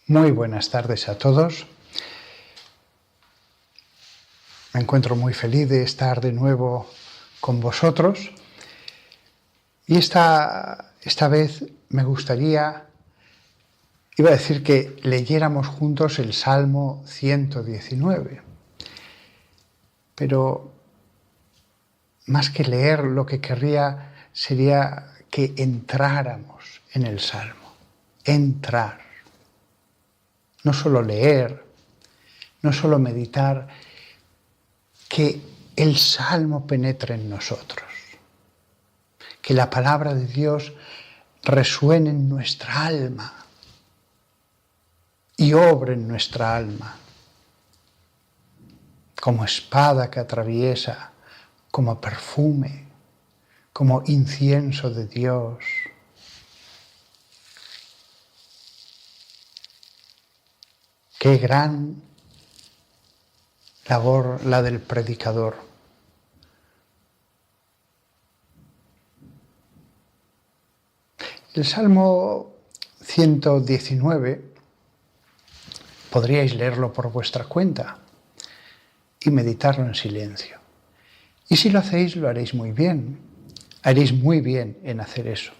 Muy buenas tardes a todos. Me encuentro muy feliz de estar de nuevo con vosotros y esta vez me gustaría, iba a decir que leyéramos juntos el Salmo 119, pero más que leer lo que querría sería que entráramos en el Salmo, entrar, no solo leer, no solo meditar, que el Salmo penetre en nosotros, que la palabra de Dios resuene en nuestra alma y obre en nuestra alma, como espada que atraviesa, como perfume, como incienso de Dios. Qué gran labor la del predicador. El Salmo 119 podríais leerlo por vuestra cuenta y meditarlo en silencio. Y si lo hacéis, lo haréis muy bien. Haréis muy bien en hacer eso.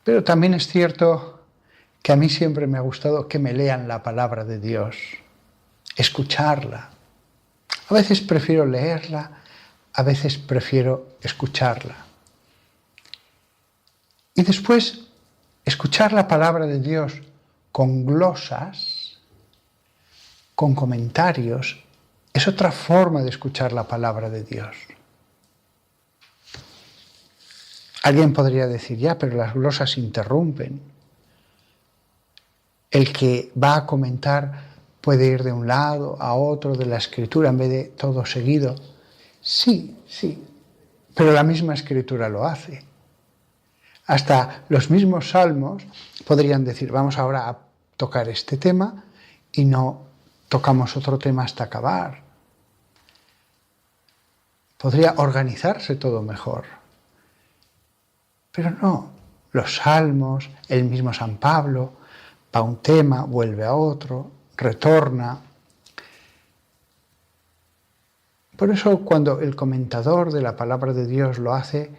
Pero también es cierto que a mí siempre me ha gustado que me lean la palabra de Dios, escucharla. A veces prefiero leerla, a veces prefiero escucharla. Y después, escuchar la palabra de Dios con glosas, con comentarios, es otra forma de escuchar la palabra de Dios. Alguien podría decir, ya, pero las glosas interrumpen. El que va a comentar puede ir de un lado a otro de la escritura en vez de todo seguido. Sí, pero la misma escritura lo hace. Hasta los mismos salmos podrían decir, vamos ahora a tocar este tema y no tocamos otro tema hasta acabar. Podría organizarse todo mejor. Pero no, los salmos, el mismo San Pablo, va a un tema, vuelve a otro, retorna. Por eso cuando el comentador de la palabra de Dios lo hace,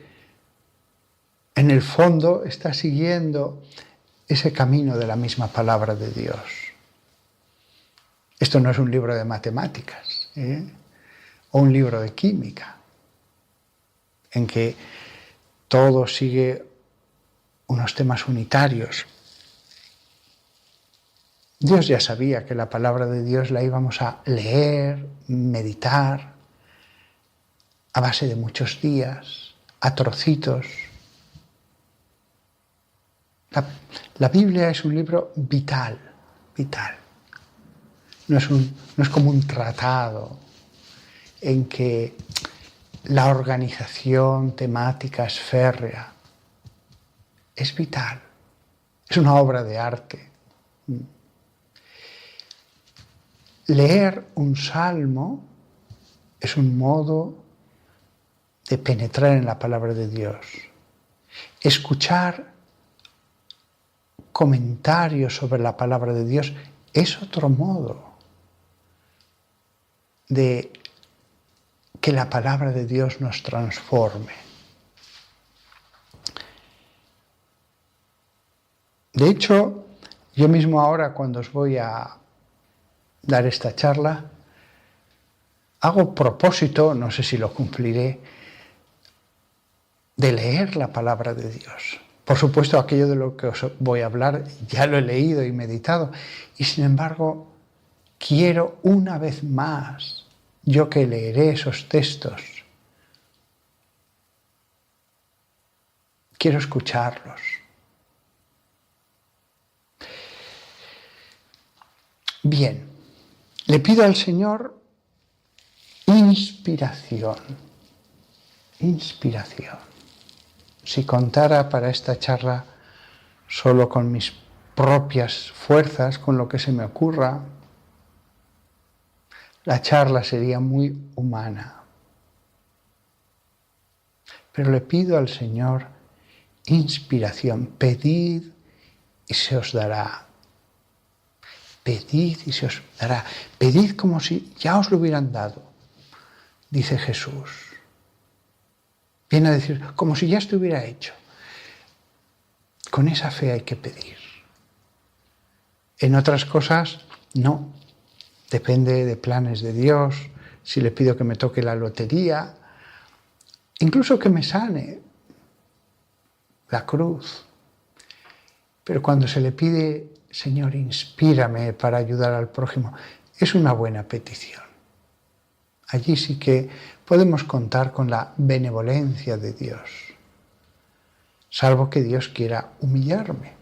en el fondo está siguiendo ese camino de la misma palabra de Dios. Esto no es un libro de matemáticas, o un libro de química, en que todo sigue unos temas unitarios. Dios ya sabía que la palabra de Dios la íbamos a leer, meditar, a base de muchos días, a trocitos. La Biblia es un libro vital. No es como un tratado en que la organización temática es férrea. Es vital. Es una obra de arte. Leer un salmo es un modo de penetrar en la palabra de Dios. Escuchar comentarios sobre la palabra de Dios es otro modo de que la palabra de Dios nos transforme. De hecho, yo mismo ahora cuando os voy a dar esta charla, hago propósito, no sé si lo cumpliré, de leer la palabra de Dios. Por supuesto, aquello de lo que os voy a hablar ya lo he leído y meditado, y sin embargo, quiero una vez más, yo que leeré esos textos, quiero escucharlos. Bien, le pido al Señor inspiración. Si contara para esta charla solo con mis propias fuerzas, con lo que se me ocurra, la charla sería muy humana. Pero le pido al Señor inspiración. Pedid y se os dará. pedid y se os dará. Pedid como si ya os lo hubieran dado, dice Jesús. Viene a decir, como si ya estuviera hecho. Con esa fe hay que pedir. En otras cosas, no. Depende de planes de Dios, si le pido que me toque la lotería, incluso que me sane la cruz. Pero cuando se le pide, Señor, inspírame para ayudar al prójimo, es una buena petición. Allí sí que podemos contar con la benevolencia de Dios, salvo que Dios quiera humillarme.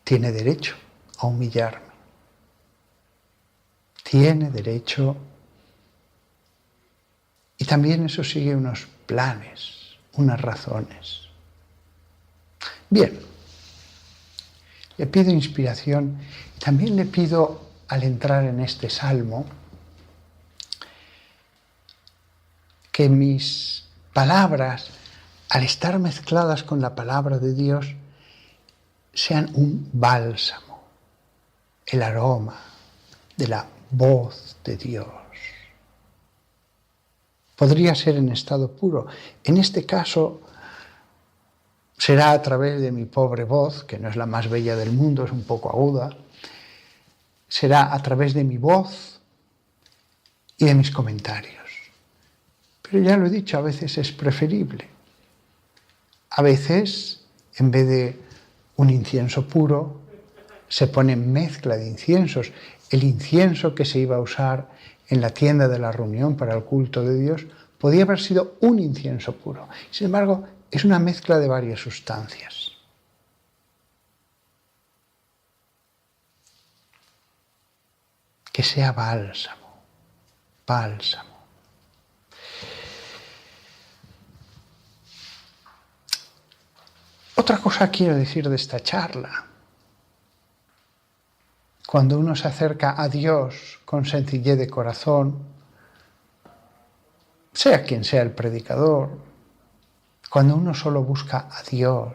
Tiene derecho a humillarme. Tiene derecho. Y también eso sigue unos planes, unas razones. Bien, le pido inspiración. También le pido, al entrar en este salmo, que mis palabras, al estar mezcladas con la palabra de Dios, sean un bálsamo, el aroma de la voz de Dios. Podría ser en estado puro. En este caso, será a través de mi pobre voz, que no es la más bella del mundo, es un poco aguda. Será a través de mi voz y de mis comentarios. Pero ya lo he dicho, a veces es preferible. A veces, en vez de un incienso puro, se pone mezcla de inciensos. El incienso que se iba a usar en la tienda de la reunión para el culto de Dios podía haber sido un incienso puro. Sin embargo, es una mezcla de varias sustancias. Que sea bálsamo, bálsamo. Otra cosa quiero decir de esta charla. Cuando uno se acerca a Dios con sencillez de corazón, sea quien sea el predicador, cuando uno solo busca a Dios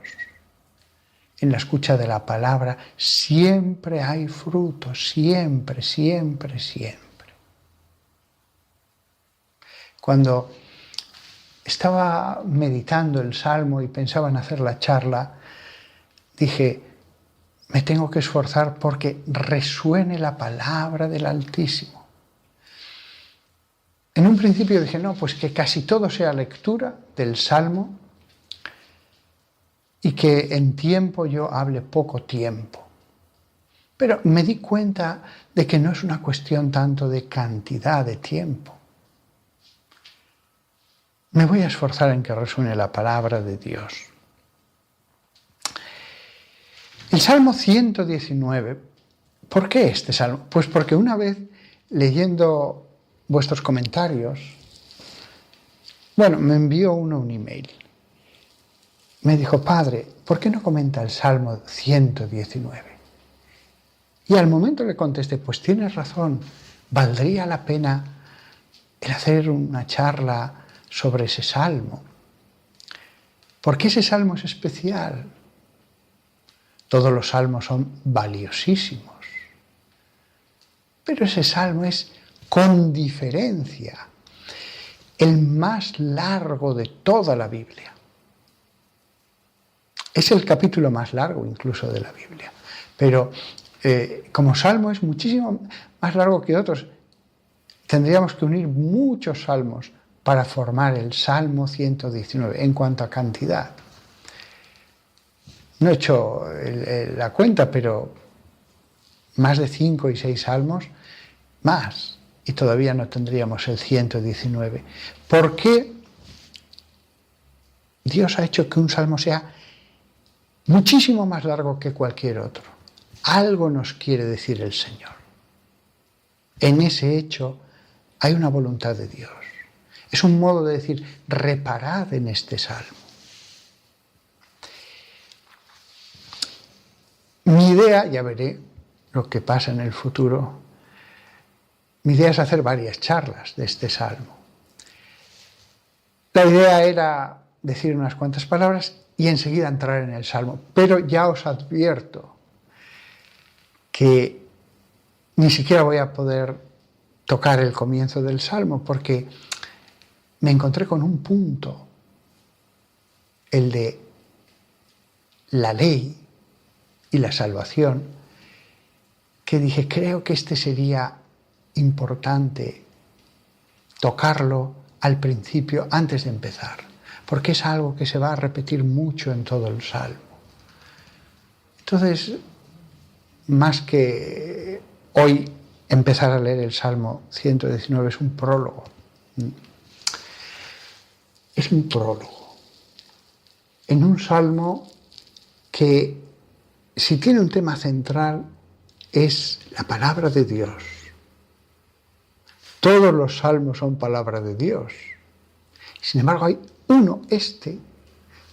en la escucha de la palabra, siempre hay fruto, siempre, siempre, siempre. Cuando estaba meditando el Salmo y pensaba en hacer la charla, dije, me tengo que esforzar porque resuene la palabra del Altísimo. En un principio dije, no, pues que casi todo sea lectura del Salmo y que en tiempo yo hable poco tiempo. Pero me di cuenta de que no es una cuestión tanto de cantidad de tiempo. Me voy a esforzar en que resuene la palabra de Dios. El Salmo 119, ¿por qué este Salmo? Pues porque una vez, leyendo vuestros comentarios, me envió uno un email. Me dijo, padre, ¿por qué no comenta el Salmo 119? Y al momento le contesté, pues tienes razón, valdría la pena el hacer una charla sobre ese Salmo. Porque ese Salmo es especial. Todos los salmos son valiosísimos. Pero ese salmo es, con diferencia, el más largo de toda la Biblia. Es el capítulo más largo incluso de la Biblia. Pero como salmo es muchísimo más largo que otros. Tendríamos que unir muchos salmos para formar el Salmo 119 en cuanto a cantidad. No he hecho la cuenta, pero más de 5 y 6 salmos, más, y todavía no tendríamos el 119. ¿Por qué Dios ha hecho que un salmo sea muchísimo más largo que cualquier otro? Algo nos quiere decir el Señor. En ese hecho hay una voluntad de Dios. Es un modo de decir, reparad en este salmo. Mi idea, ya veré lo que pasa en el futuro, mi idea es hacer varias charlas de este salmo. La idea era decir unas cuantas palabras y enseguida entrar en el salmo, pero ya os advierto que Ni siquiera voy a poder tocar el comienzo del Salmo porque me encontré con un punto, el de la ley y la salvación, que dije, creo que este sería importante tocarlo al principio, antes de empezar, porque es algo que se va a repetir mucho en todo el Salmo. Entonces, más que hoy empezar a leer el Salmo 119, es un prólogo. Es un prólogo. En un Salmo que, si tiene un tema central, es la palabra de Dios. Todos los salmos son palabra de Dios. Sin embargo, hay uno,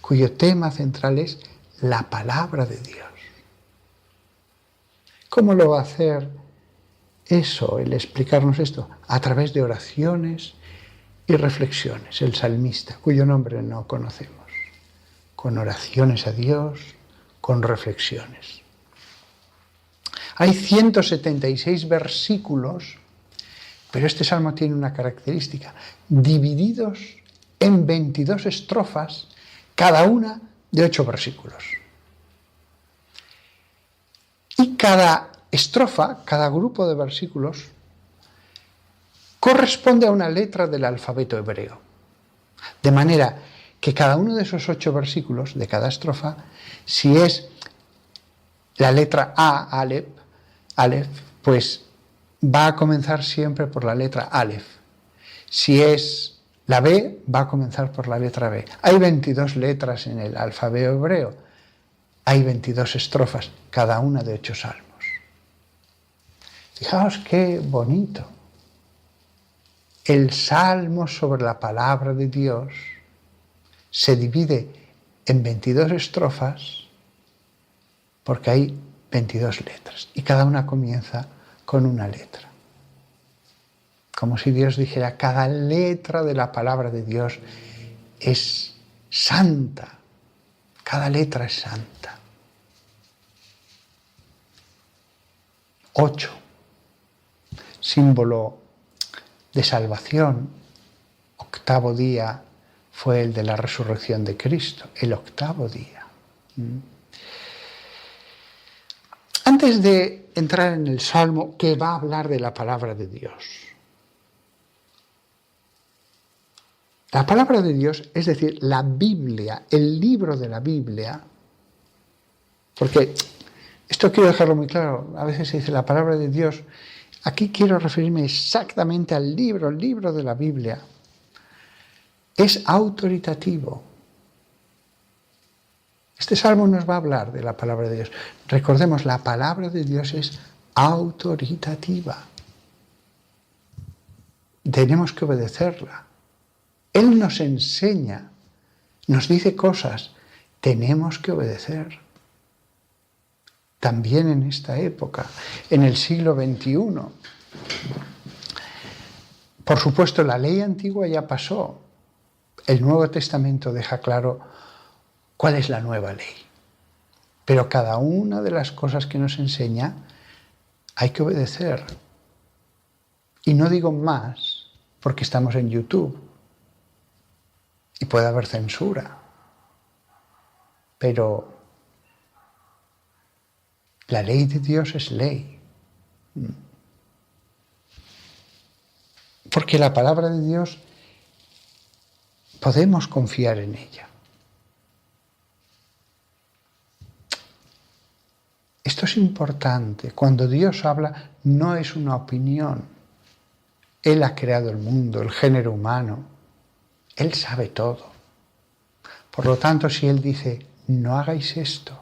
cuyo tema central es la palabra de Dios. ¿Cómo lo va a hacer eso, el explicarnos esto? A través de oraciones y reflexiones. El salmista, cuyo nombre no conocemos. Con oraciones a Dios, con reflexiones. Hay 176 versículos, pero este salmo tiene una característica, divididos en 22 estrofas, cada una de 8 versículos. Y cada estrofa, cada grupo de versículos, corresponde a una letra del alfabeto hebreo. De manera que cada uno de esos 8 versículos, de cada estrofa, si es la letra A, Aleph, pues va a comenzar siempre por la letra Aleph. Si es la B, va a comenzar por la letra B. Hay 22 letras en el alfabeto hebreo. Hay 22 estrofas, cada una de 8 salmos. Fijaos qué bonito. El salmo sobre la palabra de Dios se divide en 22 estrofas porque hay 22 letras y cada una comienza con una letra. Como si Dios dijera, cada letra de la palabra de Dios es santa. Cada letra es santa. 8. Símbolo de salvación. 8º día fue el de la resurrección de Cristo. El 8º día. Antes de entrar en el Salmo que va a hablar de la palabra de Dios. La palabra de Dios, es decir, la Biblia, el libro de la Biblia, porque esto quiero dejarlo muy claro, a veces se dice la palabra de Dios, aquí quiero referirme exactamente al libro, el libro de la Biblia, es autoritativo. Este salmo nos va a hablar de la palabra de Dios. Recordemos, la palabra de Dios es autoritativa. Tenemos que obedecerla. Él nos enseña, nos dice cosas, tenemos que obedecer. También en esta época, en el siglo XXI. Por supuesto, la ley antigua ya pasó. El Nuevo Testamento deja claro cuál es la nueva ley. Pero cada una de las cosas que nos enseña hay que obedecer. Y no digo más porque estamos en YouTube. Y puede haber censura, pero la ley de Dios es ley. Porque la palabra de Dios podemos confiar en ella. Esto es importante. Cuando Dios habla, no es una opinión. Él ha creado el mundo, el género humano. Él sabe todo. Por lo tanto, si Él dice, no hagáis esto,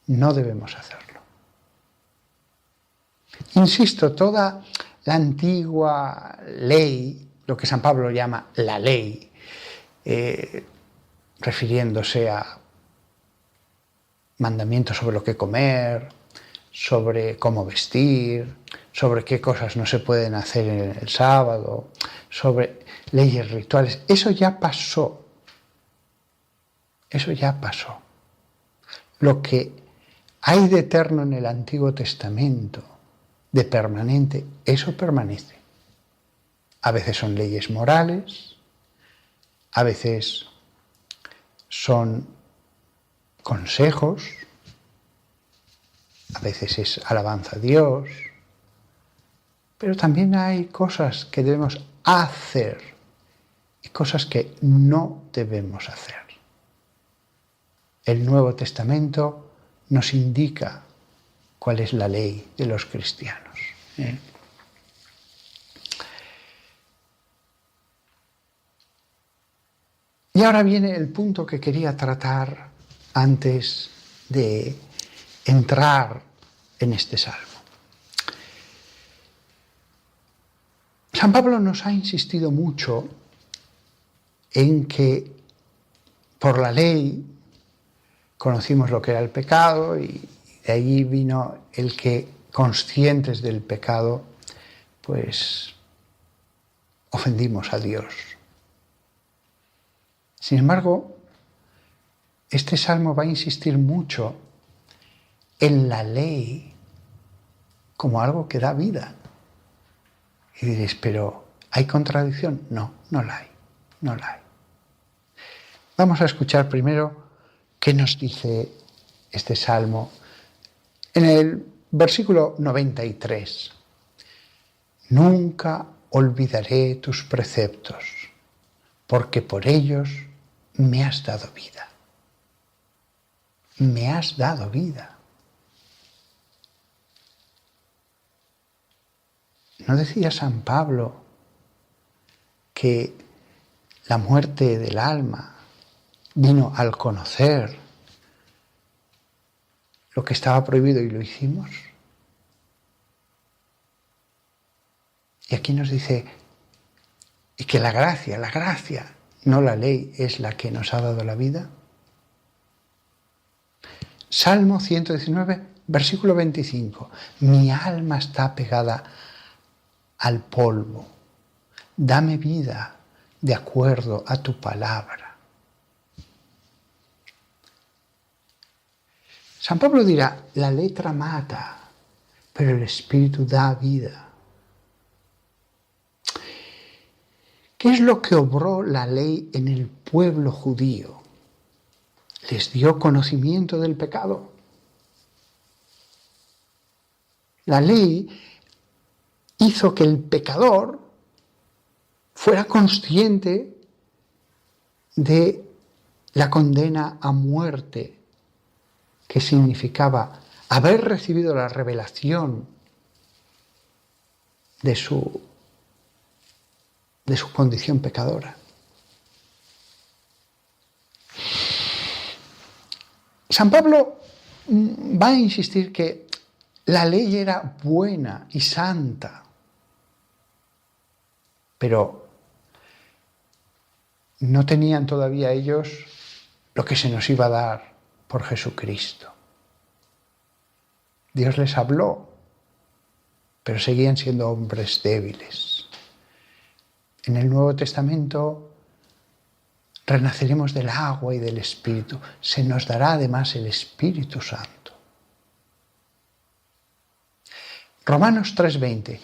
no debemos hacerlo. Insisto, toda la antigua ley, lo que San Pablo llama la ley, refiriéndose a mandamientos sobre lo que comer, sobre cómo vestir, sobre qué cosas no se pueden hacer en el sábado, sobre leyes rituales. Eso ya pasó. Eso ya pasó. Lo que hay de eterno en el Antiguo Testamento, de permanente, eso permanece. A veces son leyes morales, a veces son consejos, a veces es alabanza a Dios, pero también hay cosas que debemos hacer y cosas que no debemos hacer. El Nuevo Testamento nos indica cuál es la ley de los cristianos. Y ahora viene el punto que quería tratar antes de entrar en este salmo. San Pablo nos ha insistido mucho en que por la ley conocimos lo que era el pecado y de allí vino el que, conscientes del pecado, pues ofendimos a Dios. Sin embargo, este salmo va a insistir mucho en la ley como algo que da vida. Y diréis, ¿pero hay contradicción? No, no la hay, no la hay. Vamos a escuchar primero qué nos dice este salmo en el versículo 93. Nunca olvidaré tus preceptos, porque por ellos me has dado vida. Me has dado vida. ¿No decía San Pablo que la muerte del alma vino al conocer lo que estaba prohibido y lo hicimos? Y aquí nos dice, y que la gracia, no la ley, es la que nos ha dado la vida. Salmo 119, versículo 25. Mi alma está pegada al polvo. Dame vida de acuerdo a tu palabra. San Pablo dirá, la letra mata, pero el Espíritu da vida. ¿Qué es lo que obró la ley en el pueblo judío? ¿Les dio conocimiento del pecado? La ley hizo que el pecador fuera consciente de la condena a muerte, que significaba haber recibido la revelación de su condición pecadora. San Pablo va a insistir que la ley era buena y santa, pero no tenían todavía ellos lo que se nos iba a dar por Jesucristo. Dios les habló, pero seguían siendo hombres débiles. En el Nuevo Testamento renaceremos del agua y del Espíritu. Se nos dará además el Espíritu Santo. Romanos 3:20.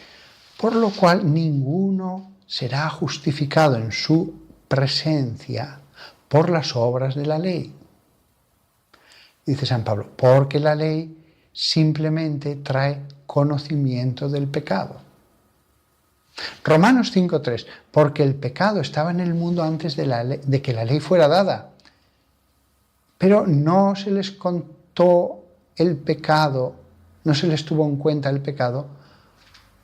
Por lo cual ninguno será justificado en su presencia por las obras de la ley. Dice San Pablo, porque la ley simplemente trae conocimiento del pecado. Romanos 5:3, porque el pecado estaba en el mundo antes de que la ley fuera dada, pero no se les contó el pecado, no se les tuvo en cuenta el pecado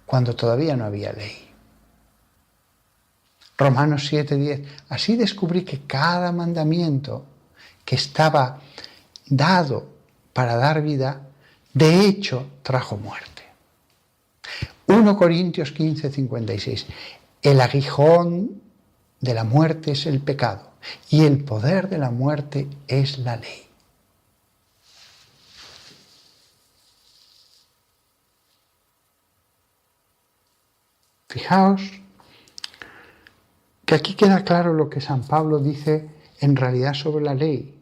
cuando todavía no había ley. Romanos 7:10, así descubrí que cada mandamiento que estaba dado para dar vida, de hecho trajo muerte. 1 Corintios 15:56, el aguijón de la muerte es el pecado y el poder de la muerte es la ley. Fijaos que aquí queda claro lo que San Pablo dice en realidad sobre la ley.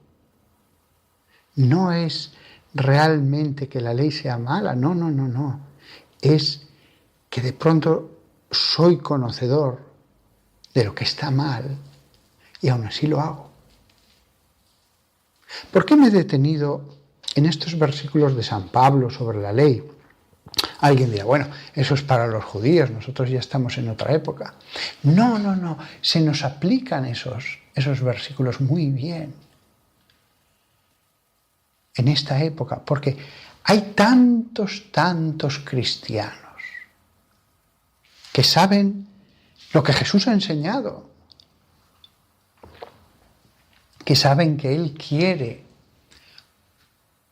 No es realmente que la ley sea mala, no. es que de pronto soy conocedor de lo que está mal y aún así lo hago. ¿Por qué me he detenido en estos versículos de San Pablo sobre la ley? Alguien dirá, bueno, eso es para los judíos, nosotros ya estamos en otra época. No, se nos aplican esos versículos muy bien en esta época, porque hay tantos cristianos que saben lo que Jesús ha enseñado, que saben que Él quiere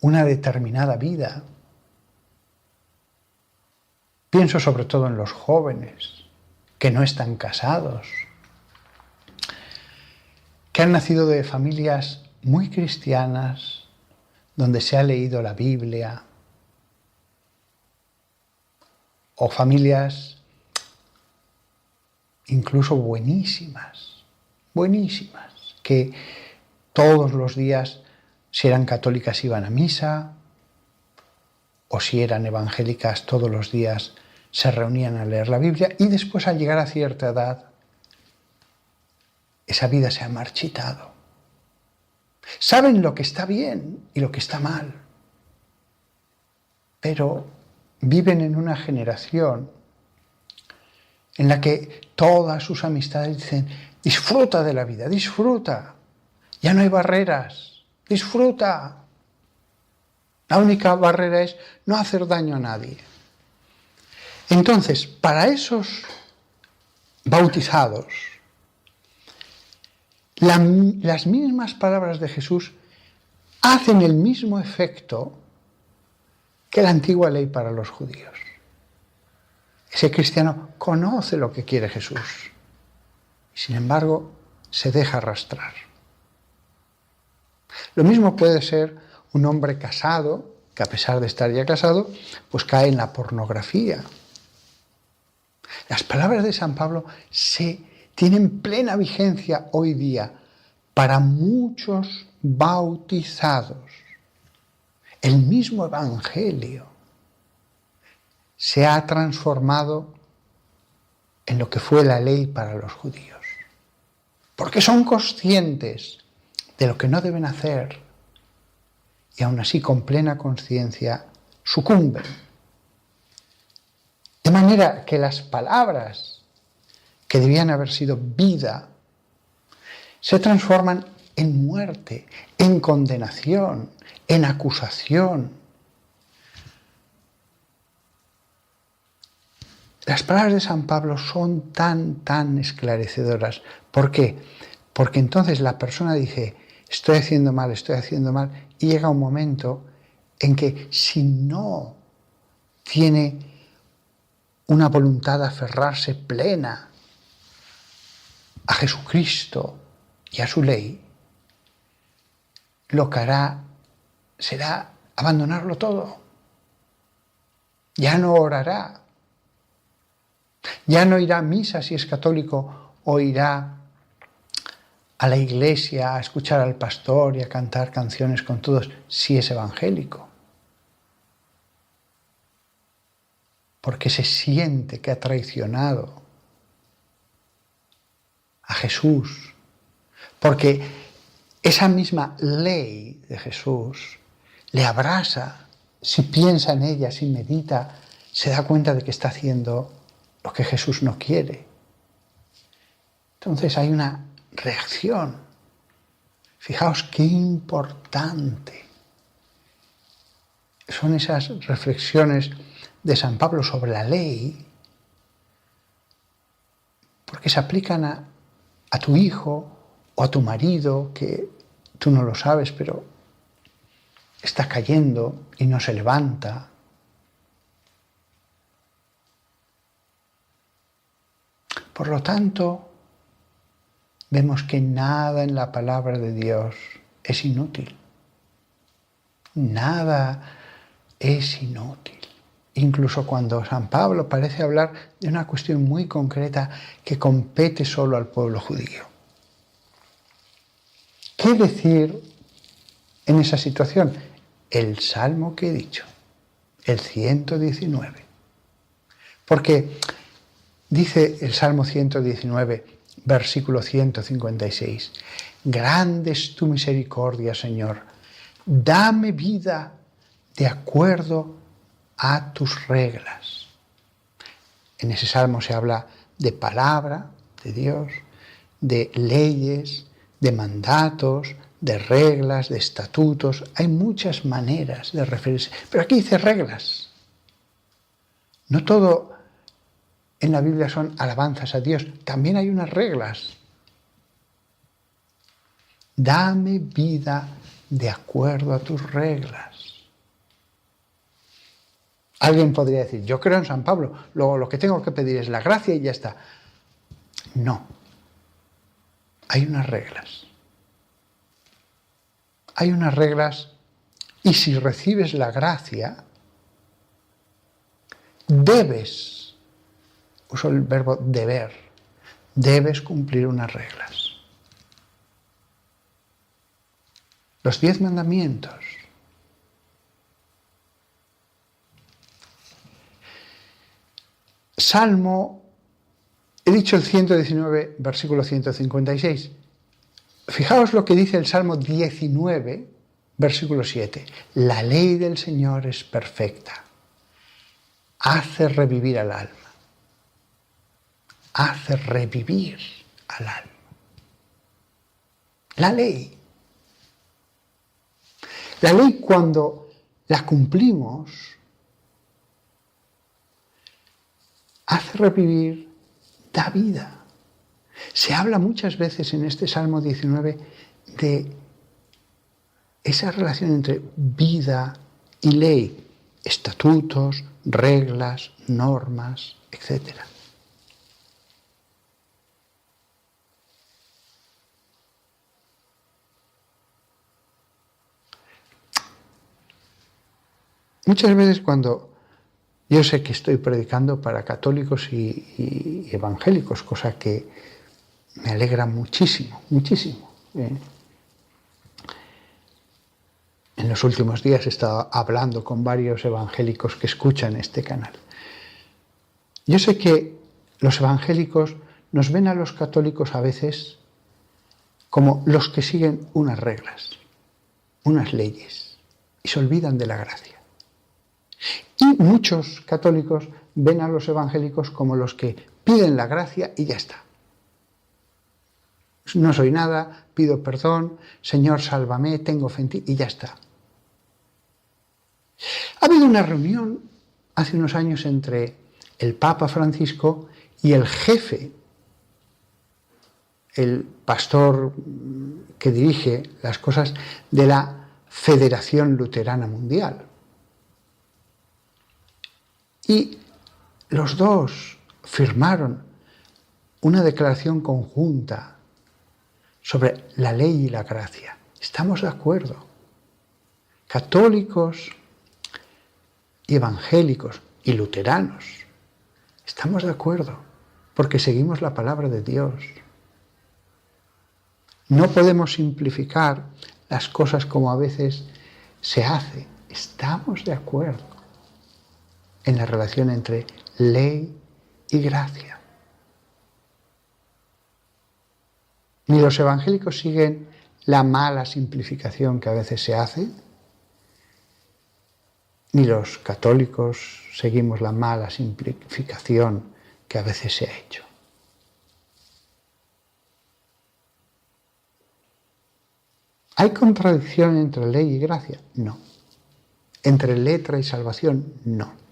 una determinada vida. Pienso sobre todo en los jóvenes que no están casados, que han nacido de familias muy cristianas, donde se ha leído la Biblia, o familias incluso buenísimas, que todos los días, si eran católicas, iban a misa, o si eran evangélicas, todos los días se reunían a leer la Biblia, y después, al llegar a cierta edad, esa vida se ha marchitado. Saben lo que está bien y lo que está mal, pero viven en una generación en la que todas sus amistades dicen, disfruta de la vida, disfruta, ya no hay barreras, disfruta. La única barrera es no hacer daño a nadie. Entonces, para esos bautizados, las mismas palabras de Jesús hacen el mismo efecto que la antigua ley para los judíos. Ese cristiano conoce lo que quiere Jesús y, sin embargo, se deja arrastrar. Lo mismo puede ser un hombre casado, que a pesar de estar ya casado, pues cae en la pornografía. Las palabras de San Pablo tienen plena vigencia hoy día para muchos bautizados. El mismo Evangelio se ha transformado en lo que fue la ley para los judíos, porque son conscientes de lo que no deben hacer y aún así con plena conciencia sucumben. De manera que las palabras que debían haber sido vida se transforman en muerte, en condenación, en acusación. Las palabras de San Pablo son tan esclarecedoras. ¿Por qué? Porque entonces la persona dice, estoy haciendo mal, y llega un momento en que si no tiene una voluntad de aferrarse plena a Jesucristo y a su ley, lo que hará será abandonarlo todo. Ya no orará, ya no irá a misa si es católico, o irá a la iglesia a escuchar al pastor y a cantar canciones con todos si es evangélico. Porque se siente que ha traicionado a Jesús. Porque esa misma ley de Jesús le abrasa. Si piensa en ella, si medita, se da cuenta de que está haciendo lo que Jesús no quiere. Entonces hay una reacción. Fijaos qué importante son esas reflexiones de San Pablo sobre la ley, porque se aplican a tu hijo o a tu marido, que tú no lo sabes, pero está cayendo y no se levanta. Por lo tanto, vemos que nada en la palabra de Dios es inútil. Nada es inútil. Incluso cuando San Pablo parece hablar de una cuestión muy concreta que compete solo al pueblo judío. ¿Qué decir en esa situación? El salmo que he dicho, el 119. Porque dice el Salmo 119, versículo 156, grande es tu misericordia, Señor, dame vida de acuerdo a tus reglas. En ese salmo se habla de palabra de Dios, de leyes, de mandatos, de reglas, de estatutos. Hay muchas maneras de referirse, pero aquí dice reglas. No todo en la Biblia son alabanzas a Dios, también hay unas reglas. Dame vida de acuerdo a tus reglas. Alguien podría decir, yo creo en San Pablo, lo que tengo que pedir es la gracia y ya está. No, hay unas reglas. Hay unas reglas y si recibes la gracia, debes, uso el verbo deber, debes cumplir unas reglas. Los 10 mandamientos. Salmo, he dicho el 119, versículo 156. Fijaos lo que dice el Salmo 19, versículo 7. La ley del Señor es perfecta. Hace revivir al alma. Hace revivir al alma. La ley. La ley cuando la cumplimos hace revivir, da vida. Se habla muchas veces en este Salmo 19 de esa relación entre vida y ley, estatutos, reglas, normas, etc. Muchas veces cuando yo sé que estoy predicando para católicos y evangélicos, cosa que me alegra muchísimo, muchísimo. En los últimos días he estado hablando con varios evangélicos que escuchan este canal. Yo sé que los evangélicos nos ven a los católicos a veces como los que siguen unas reglas, unas leyes, y se olvidan de la gracia. Y muchos católicos ven a los evangélicos como los que piden la gracia y ya está. No soy nada, pido perdón, Señor, sálvame, tengo fe en ti y ya está. Ha habido una reunión hace unos años entre el Papa Francisco y el jefe, el pastor que dirige las cosas de la Federación Luterana Mundial. Y los dos firmaron una declaración conjunta sobre la ley y la gracia. Estamos de acuerdo. Católicos y evangélicos y luteranos. Estamos de acuerdo porque seguimos la palabra de Dios. No podemos simplificar las cosas como a veces se hace. Estamos de acuerdo en la relación entre ley y gracia. Ni los evangélicos siguen la mala simplificación que a veces se hace, ni los católicos seguimos la mala simplificación que a veces se ha hecho. ¿Hay contradicción entre ley y gracia? No. ¿Entre letra y salvación? No.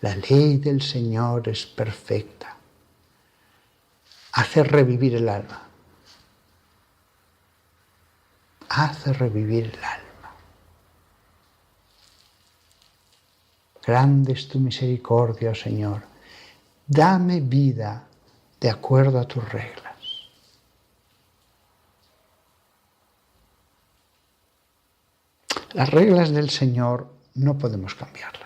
La ley del Señor es perfecta. Hace revivir el alma. Hace revivir el alma. Grande es tu misericordia, oh Señor. Dame vida de acuerdo a tus reglas. Las reglas del Señor no podemos cambiarlas.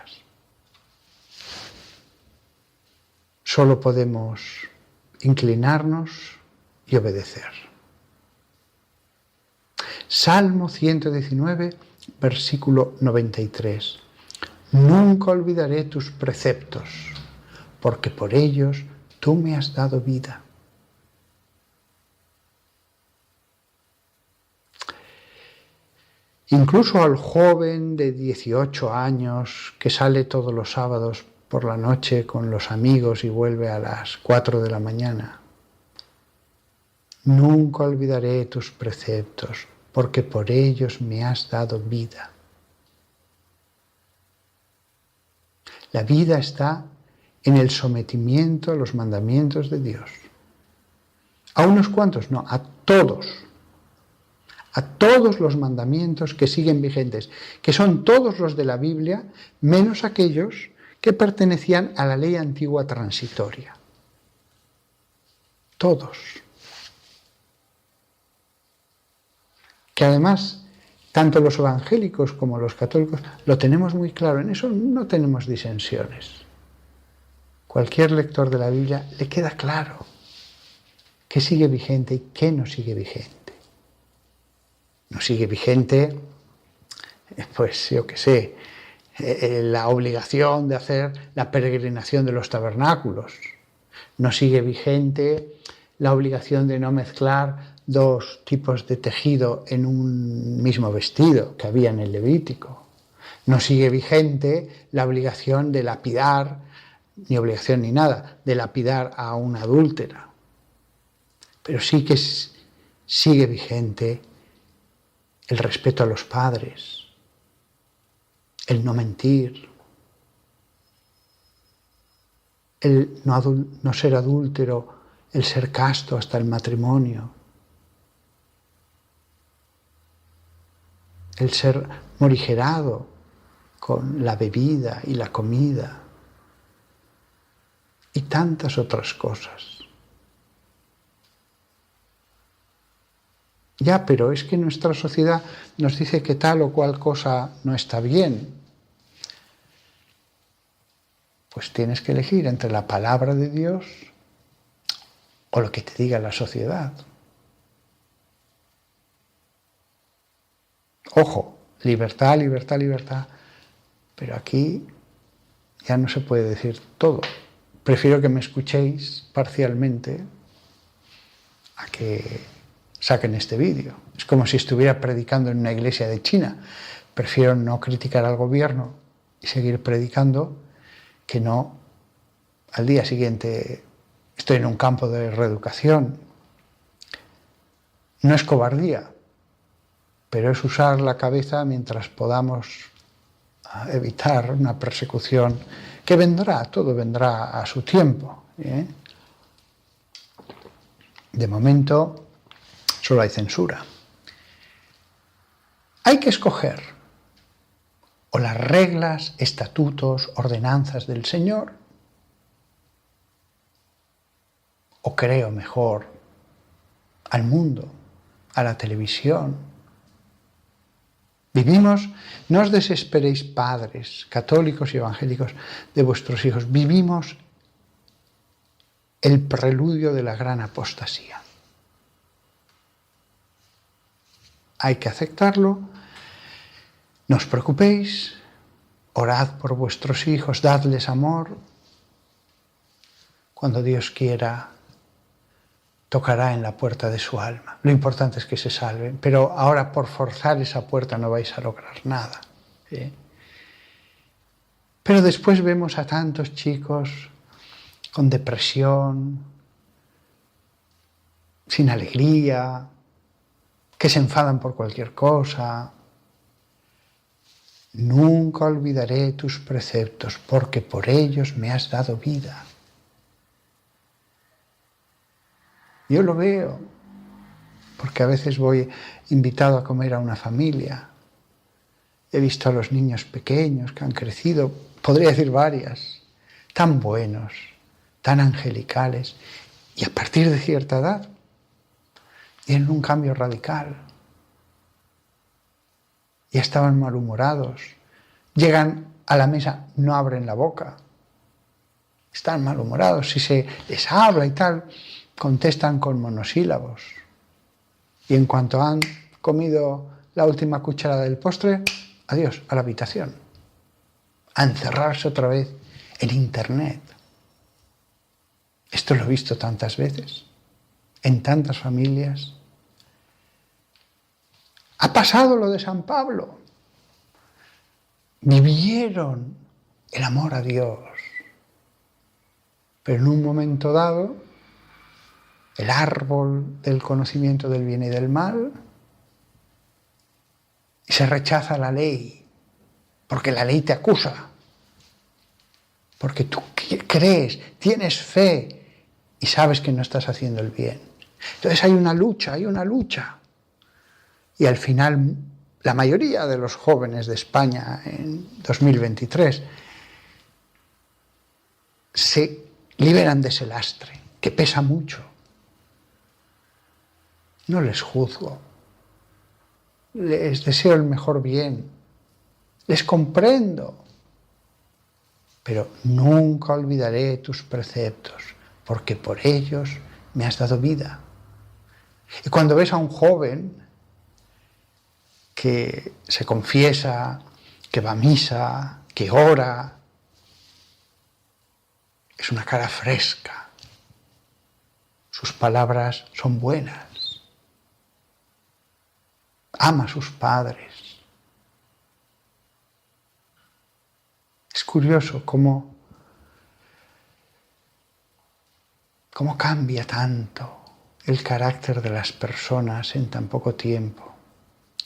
Solo podemos inclinarnos y obedecer. Salmo 119, versículo 93. Nunca olvidaré tus preceptos, porque por ellos tú me has dado vida. Incluso al joven de 18 años que sale todos los sábados por la noche con los amigos y vuelve a las 4 de la mañana. Nunca olvidaré tus preceptos, porque por ellos me has dado vida. La vida está en el sometimiento a los mandamientos de Dios. A unos cuantos, no, a todos. A todos los mandamientos que siguen vigentes, que son todos los de la Biblia, menos aquellos que pertenecían a la ley antigua transitoria. Todos. Que además, tanto los evangélicos como los católicos lo tenemos muy claro, en eso no tenemos disensiones. Cualquier lector de la Biblia le queda claro qué sigue vigente y qué no sigue vigente. No sigue vigente, pues yo qué sé, la obligación de hacer la peregrinación de los tabernáculos. No sigue vigente la obligación de no mezclar dos tipos de tejido en un mismo vestido que había en el Levítico. No sigue vigente la obligación de lapidar, ni obligación ni nada, de lapidar a una adúltera. Pero sí que sigue vigente el respeto a los padres, el no mentir, el no ser adúltero, el ser casto hasta el matrimonio, el ser morigerado con la bebida y la comida y tantas otras cosas. Ya, pero es que nuestra sociedad nos dice que tal o cual cosa no está bien. Pues tienes que elegir entre la palabra de Dios o lo que te diga la sociedad. Ojo, libertad, libertad, libertad. Pero aquí ya no se puede decir todo. Prefiero que me escuchéis parcialmente a que saquen este vídeo. Es como si estuviera predicando en una iglesia de China. Prefiero no criticar al gobierno y seguir predicando que no al día siguiente estoy en un campo de reeducación. No es cobardía, pero es usar la cabeza mientras podamos evitar una persecución que vendrá, todo vendrá a su tiempo. De momento solo hay censura. Hay que escoger o las reglas, estatutos, ordenanzas del Señor, o creo mejor al mundo, a la televisión. Vivimos, no os desesperéis, padres, católicos y evangélicos, de vuestros hijos. Vivimos el preludio de la gran apostasía. Hay que aceptarlo. No os preocupéis, orad por vuestros hijos, dadles amor. Cuando Dios quiera, tocará en la puerta de su alma. Lo importante es que se salven, pero ahora por forzar esa puerta no vais a lograr nada. Pero después vemos a tantos chicos con depresión, sin alegría, que se enfadan por cualquier cosa. Nunca olvidaré tus preceptos, porque por ellos me has dado vida. Yo lo veo, porque a veces voy invitado a comer a una familia. He visto a los niños pequeños que han crecido, podría decir varias, tan buenos, tan angelicales, y a partir de cierta edad tienen un cambio radical. Ya estaban malhumorados, llegan a la mesa, no abren la boca, están malhumorados, si se les habla y tal, contestan con monosílabos. Y en cuanto han comido la última cucharada del postre, adiós, a la habitación. a encerrarse otra vez en Internet. Esto lo he visto tantas veces, en tantas familias. Ha pasado lo de San Pablo. Vivieron el amor a Dios. Pero en un momento dado, el árbol del conocimiento del bien y del mal, y se rechaza la ley, porque la ley te acusa, porque tú crees, tienes fe y sabes que no estás haciendo el bien. Entonces hay una lucha. Y al final, la mayoría de los jóvenes de España en 2023 se liberan de ese lastre, que pesa mucho. No les juzgo, les deseo el mejor bien, les comprendo, pero nunca olvidaré tus preceptos, porque por ellos me has dado vida. Y cuando ves a un joven que se confiesa, que va a misa, que ora, es una cara fresca, sus palabras son buenas, ama a sus padres. Es curioso cómo cambia tanto el carácter de las personas en tan poco tiempo.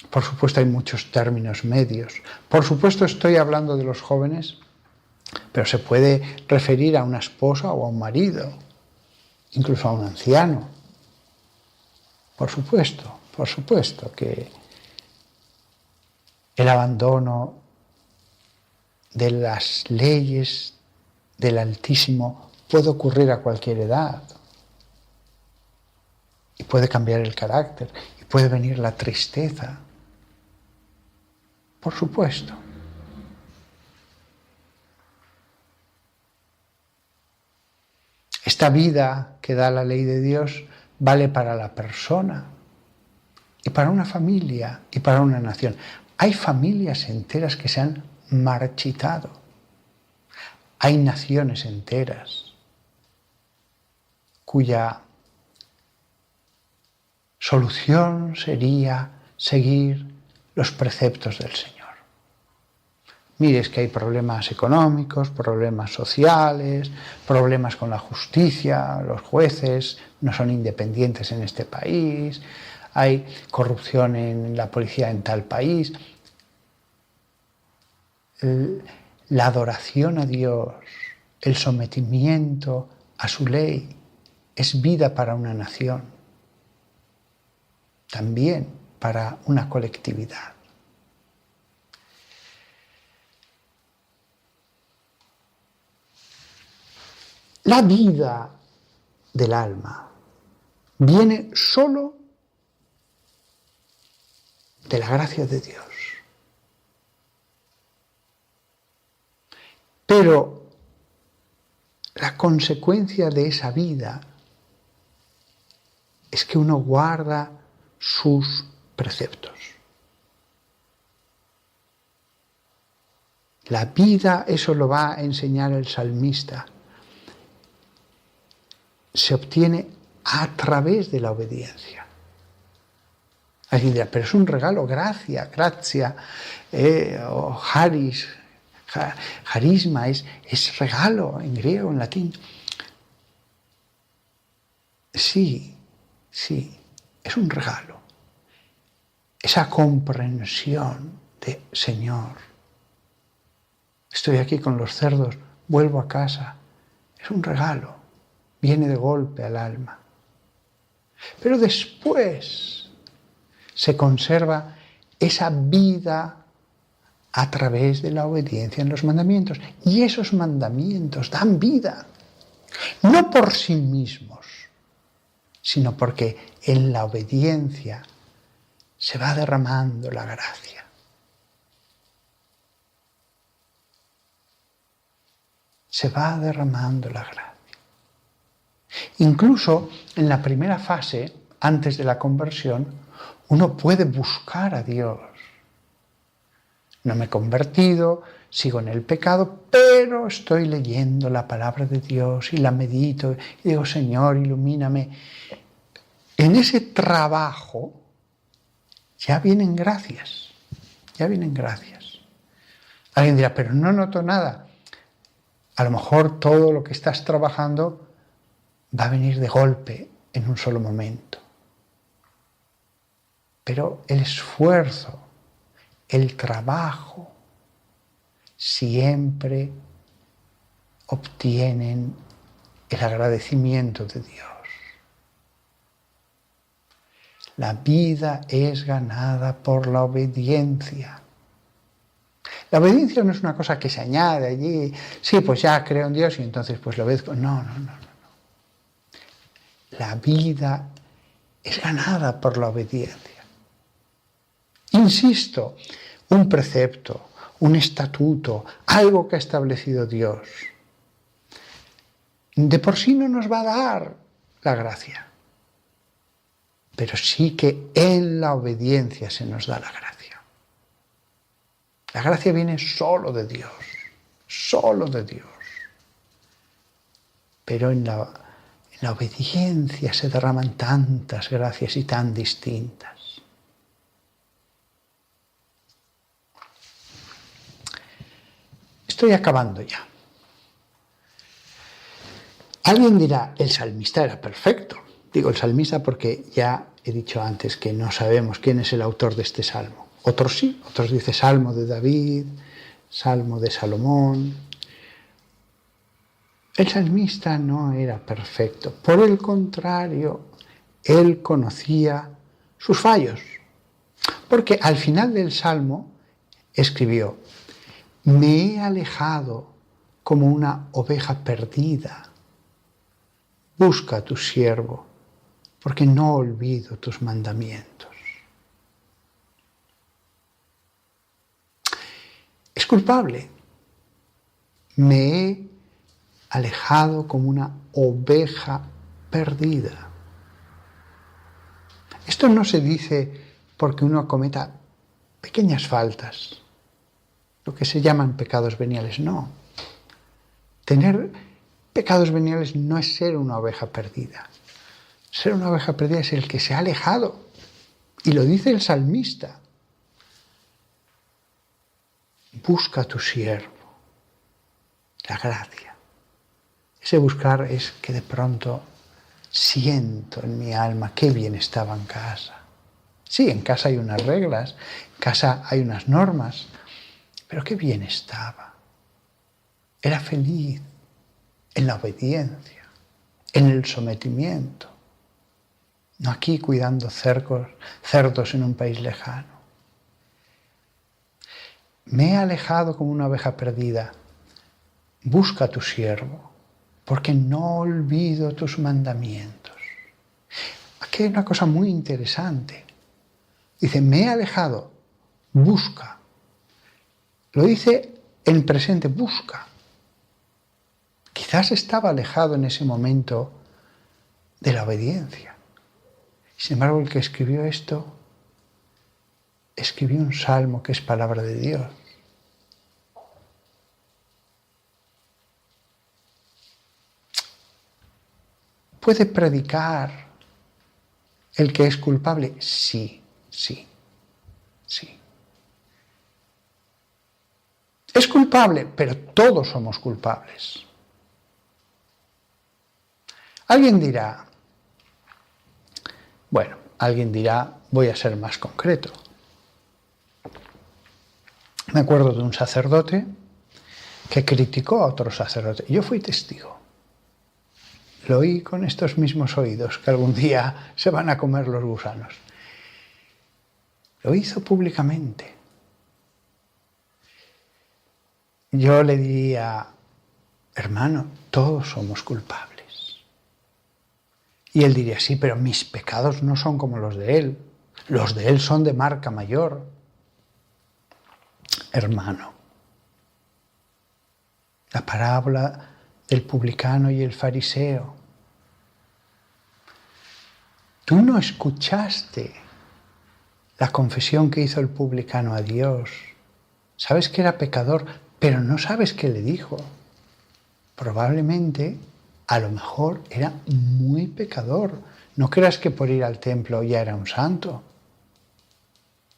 Por supuesto hay muchos términos medios. Por supuesto estoy hablando de los jóvenes, pero se puede referir a una esposa o a un marido, incluso a un anciano. Por supuesto que el abandono de las leyes del Altísimo puede ocurrir a cualquier edad y puede cambiar el carácter y puede venir la tristeza. Por supuesto. Esta vida que da la ley de Dios vale para la persona y para una familia y para una nación. Hay familias enteras que se han marchitado. Hay naciones enteras cuya solución sería seguir los preceptos del Señor. Mire, es que hay problemas económicos, problemas sociales, problemas con la justicia, los jueces no son independientes en este país, hay corrupción en la policía en tal país. La adoración a Dios, el sometimiento a su ley, es vida para una nación, también para una colectividad. La vida del alma viene solo de la gracia de Dios. Pero la consecuencia de esa vida es que uno guarda sus preceptos. La vida, eso lo va a enseñar el salmista, se obtiene a través de la obediencia. Alguien dirá, pero es un regalo, gracia, o carisma, es regalo en griego, en latín. Sí, es un regalo. Esa comprensión de, Señor, estoy aquí con los cerdos, vuelvo a casa, es un regalo. Viene de golpe al alma. Pero después se conserva esa vida a través de la obediencia en los mandamientos. Y esos mandamientos dan vida, no por sí mismos, sino porque en la obediencia se va derramando la gracia. Se va derramando la gracia. Incluso en la primera fase, antes de la conversión, uno puede buscar a Dios. no me he convertido, sigo en el pecado, pero estoy leyendo la palabra de Dios y la medito y digo, Señor, ilumíname. En ese trabajo ya vienen gracias, ya vienen gracias. Alguien dirá, pero no noto nada. A lo mejor todo lo que estás trabajando va a venir de golpe en un solo momento. Pero el esfuerzo, el trabajo, siempre obtienen el agradecimiento de Dios. La vida es ganada por la obediencia. La obediencia no es una cosa que se añade allí. Sí, pues ya creo en Dios y entonces pues lo obedezco. No. La vida es ganada por la obediencia. Insisto, un precepto, un estatuto, algo que ha establecido Dios, de por sí no nos va a dar la gracia, pero sí que en la obediencia se nos da la gracia. La gracia viene solo de Dios, pero en la obediencia se derraman tantas gracias y tan distintas. Estoy acabando ya. Alguien dirá, el salmista era perfecto. Digo el salmista porque ya he dicho antes que no sabemos quién es el autor de este salmo. Otros sí, otros dicen salmo de David, salmo de Salomón. El salmista no era perfecto. Por el contrario, él conocía sus fallos. Porque al final del salmo escribió, me he alejado como una oveja perdida. Busca a tu siervo, porque no olvido tus mandamientos. Es culpable. Me he alejado como una oveja perdida. Esto no se dice porque uno cometa pequeñas faltas, lo que se llaman pecados veniales, no. Tener pecados veniales no es ser una oveja perdida. Ser una oveja perdida es el que se ha alejado. Y lo dice el salmista. Busca a tu siervo. La gracia. Ese buscar es que de pronto siento en mi alma qué bien estaba en casa. Sí, en casa hay unas reglas, en casa hay unas normas, pero qué bien estaba. Era feliz en la obediencia, en el sometimiento. No aquí cuidando cerdos en un país lejano. Me he alejado como una oveja perdida. Busca a tu siervo, porque no olvido tus mandamientos. Aquí hay una cosa muy interesante. Dice, me he alejado, busca. Lo dice en presente, busca. Quizás estaba alejado en ese momento de la obediencia. Sin embargo, el que escribió esto, escribió un salmo que es palabra de Dios. ¿Puede predicar el que es culpable? Sí. Es culpable, pero todos somos culpables. Alguien dirá, voy a ser más concreto. Me acuerdo de un sacerdote que criticó a otro sacerdote. Yo fui testigo. Lo oí con estos mismos oídos que algún día se van a comer los gusanos. Lo hizo públicamente. Yo le diría, hermano, todos somos culpables. Y él diría, sí, pero mis pecados no son como los de él. Los de él son de marca mayor. Hermano, la parábola del publicano y el fariseo. ¿Tú no escuchaste la confesión que hizo el publicano a Dios sabes que era pecador, pero no sabes qué le dijo. Probablemente, a lo mejor, era muy pecador. No creas que por ir al templo ya era un santo.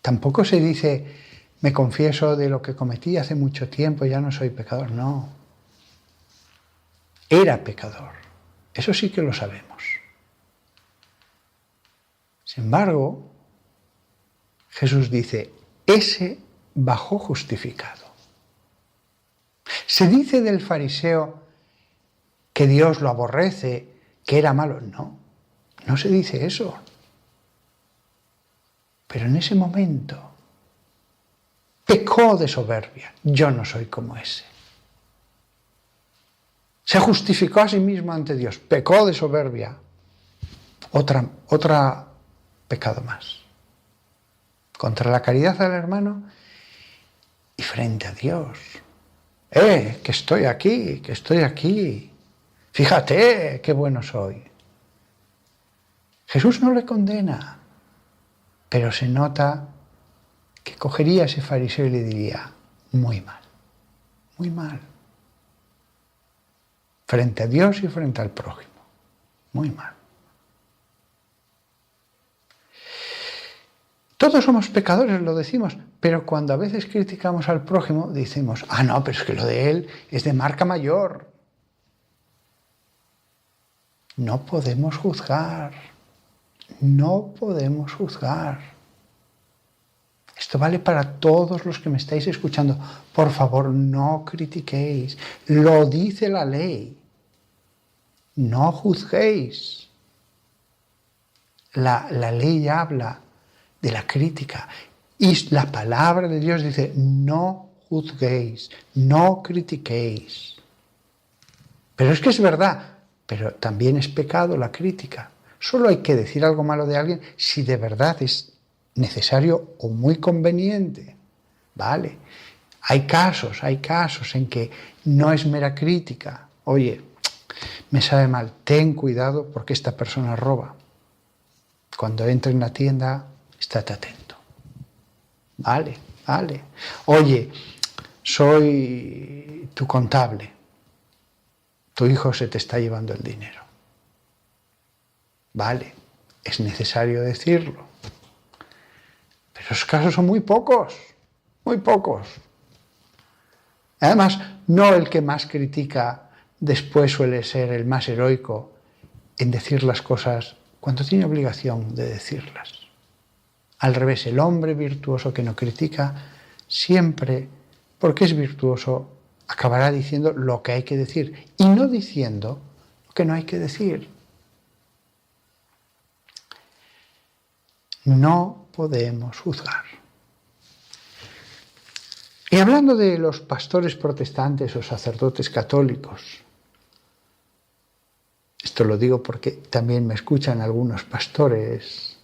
Tampoco se dice, me confieso de lo que cometí hace mucho tiempo, ya no soy pecador. No. Era pecador. Eso sí que lo sabemos. Sin embargo, Jesús dice, ese bajó justificado. Se dice del fariseo que Dios lo aborrece, que era malo. No, no se dice eso. Pero en ese momento pecó de soberbia. Yo no soy como ese. Se justificó a sí mismo ante Dios. Pecó de soberbia. Otra pecado más. Contra la caridad del hermano y frente a Dios. Que estoy aquí, que estoy aquí. Fíjate qué bueno soy. Jesús no le condena, pero se nota que cogería a ese fariseo y le diría, muy mal, muy mal. Frente a Dios y frente al prójimo, muy mal. Todos somos pecadores, lo decimos, pero cuando a veces criticamos al prójimo, decimos, no, pero es que lo de él es de marca mayor. No podemos juzgar, no podemos juzgar. Esto vale para todos los que me estáis escuchando. Por favor, no critiquéis. Lo dice la ley. No juzguéis. La ley habla de la crítica. Y la palabra de Dios dice, no juzguéis, no critiquéis. Pero es que es verdad, pero también es pecado la crítica. Solo hay que decir algo malo de alguien si de verdad es necesario o muy conveniente. Vale. Hay casos en que no es mera crítica. Oye, me sabe mal, ten cuidado porque esta persona roba. Cuando entre en la tienda, estate atento. Vale. Oye, soy tu contable. Tu hijo se te está llevando el dinero. Vale, es necesario decirlo. Pero esos casos son muy pocos, muy pocos. Además, no el que más critica después suele ser el más heroico en decir las cosas cuando tiene obligación de decirlas. Al revés, el hombre virtuoso que no critica siempre, porque es virtuoso, acabará diciendo lo que hay que decir y no diciendo lo que no hay que decir. No podemos juzgar. Y hablando de los pastores protestantes o sacerdotes católicos, esto lo digo porque también me escuchan algunos pastores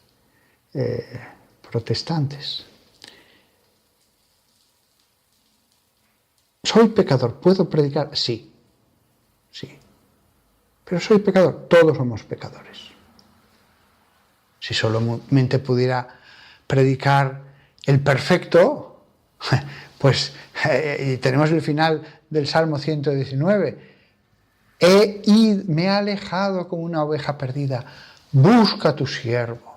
protestantes. ¿Soy pecador? ¿Puedo predicar? Sí. Pero soy pecador. Todos somos pecadores. Si solamente pudiera predicar el perfecto, pues tenemos el final del Salmo 119. Me he alejado como una oveja perdida. Busca a tu siervo.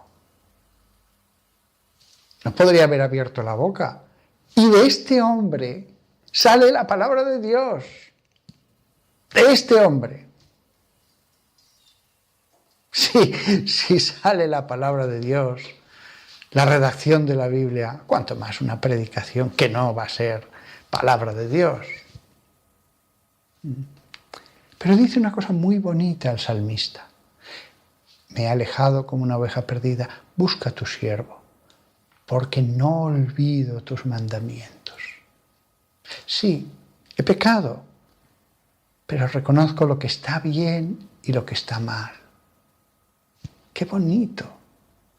No podría haber abierto la boca. Y de este hombre sale la palabra de Dios. De este hombre. Si sale la palabra de Dios, la redacción de la Biblia, cuanto más una predicación que no va a ser palabra de Dios. Pero dice una cosa muy bonita el salmista. Me he alejado como una oveja perdida, busca a tu siervo, porque no olvido tus mandamientos. Sí, he pecado, pero reconozco lo que está bien y lo que está mal. ¡Qué bonito!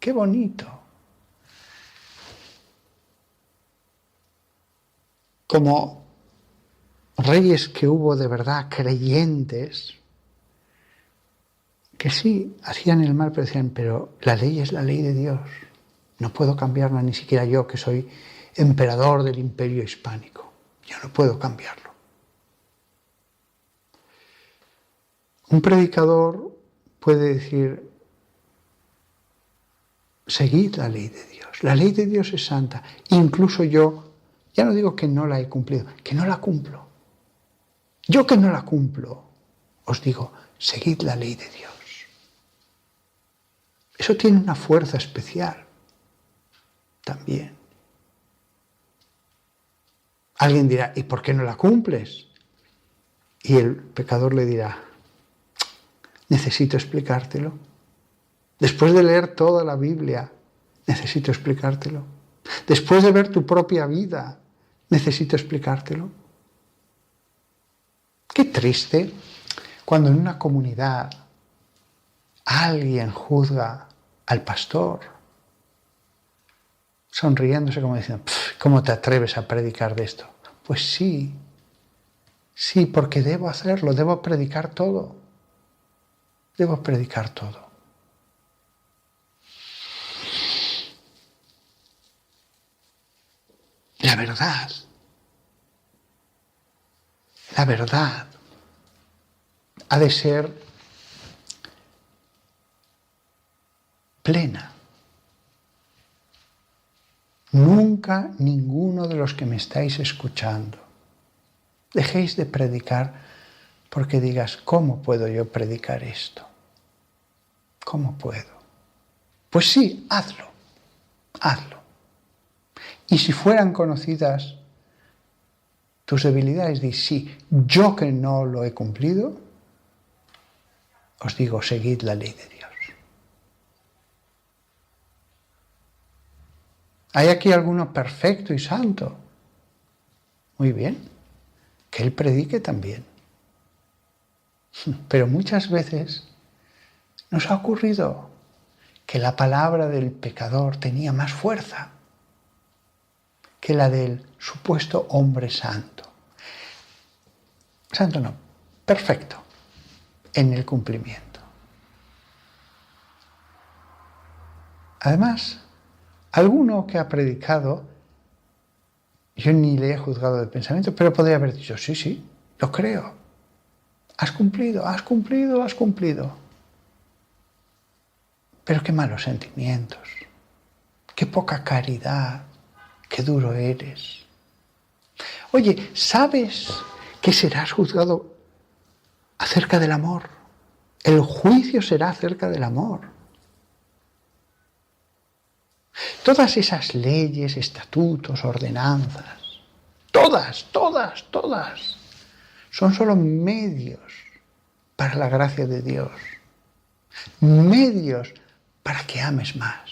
¡Qué bonito! Como reyes que hubo de verdad creyentes, que sí, hacían el mal, pero decían, pero la ley es la ley de Dios. No puedo cambiarla ni siquiera yo, que soy emperador del Imperio Hispánico. Yo no puedo cambiarlo. Un predicador puede decir, seguid la ley de Dios. La ley de Dios es santa. Incluso yo, ya no digo que no la he cumplido, que no la cumplo. Yo que no la cumplo, os digo, seguid la ley de Dios. Eso tiene una fuerza especial también. Alguien dirá, ¿y por qué no la cumples? Y el pecador le dirá, necesito explicártelo. Después de leer toda la Biblia, necesito explicártelo. Después de ver tu propia vida, necesito explicártelo. Qué triste cuando en una comunidad alguien juzga al pastor, sonriéndose como diciendo, ¿cómo te atreves a predicar de esto? Pues sí, porque debo hacerlo, debo predicar todo. Debo predicar todo. La verdad ha de ser plena. Nunca ninguno de los que me estáis escuchando dejéis de predicar porque digas, ¿cómo puedo yo predicar esto? ¿Cómo puedo? Pues sí, hazlo. Y si fueran conocidas tus debilidades, di, sí, yo que no lo he cumplido, os digo, seguid la ley de Dios. ¿Hay aquí alguno perfecto y santo? Muy bien, que él predique también. Pero muchas veces nos ha ocurrido que la palabra del pecador tenía más fuerza que la del supuesto hombre santo. Santo no, perfecto en el cumplimiento. Además, alguno que ha predicado, yo ni le he juzgado de pensamiento, pero podría haber dicho, sí, lo creo. Has cumplido. Pero qué malos sentimientos, qué poca caridad, qué duro eres. Oye, ¿sabes que serás juzgado acerca del amor? El juicio será acerca del amor. Todas esas leyes, estatutos, ordenanzas, todas, son solo medios para la gracia de Dios. Medios para que ames más.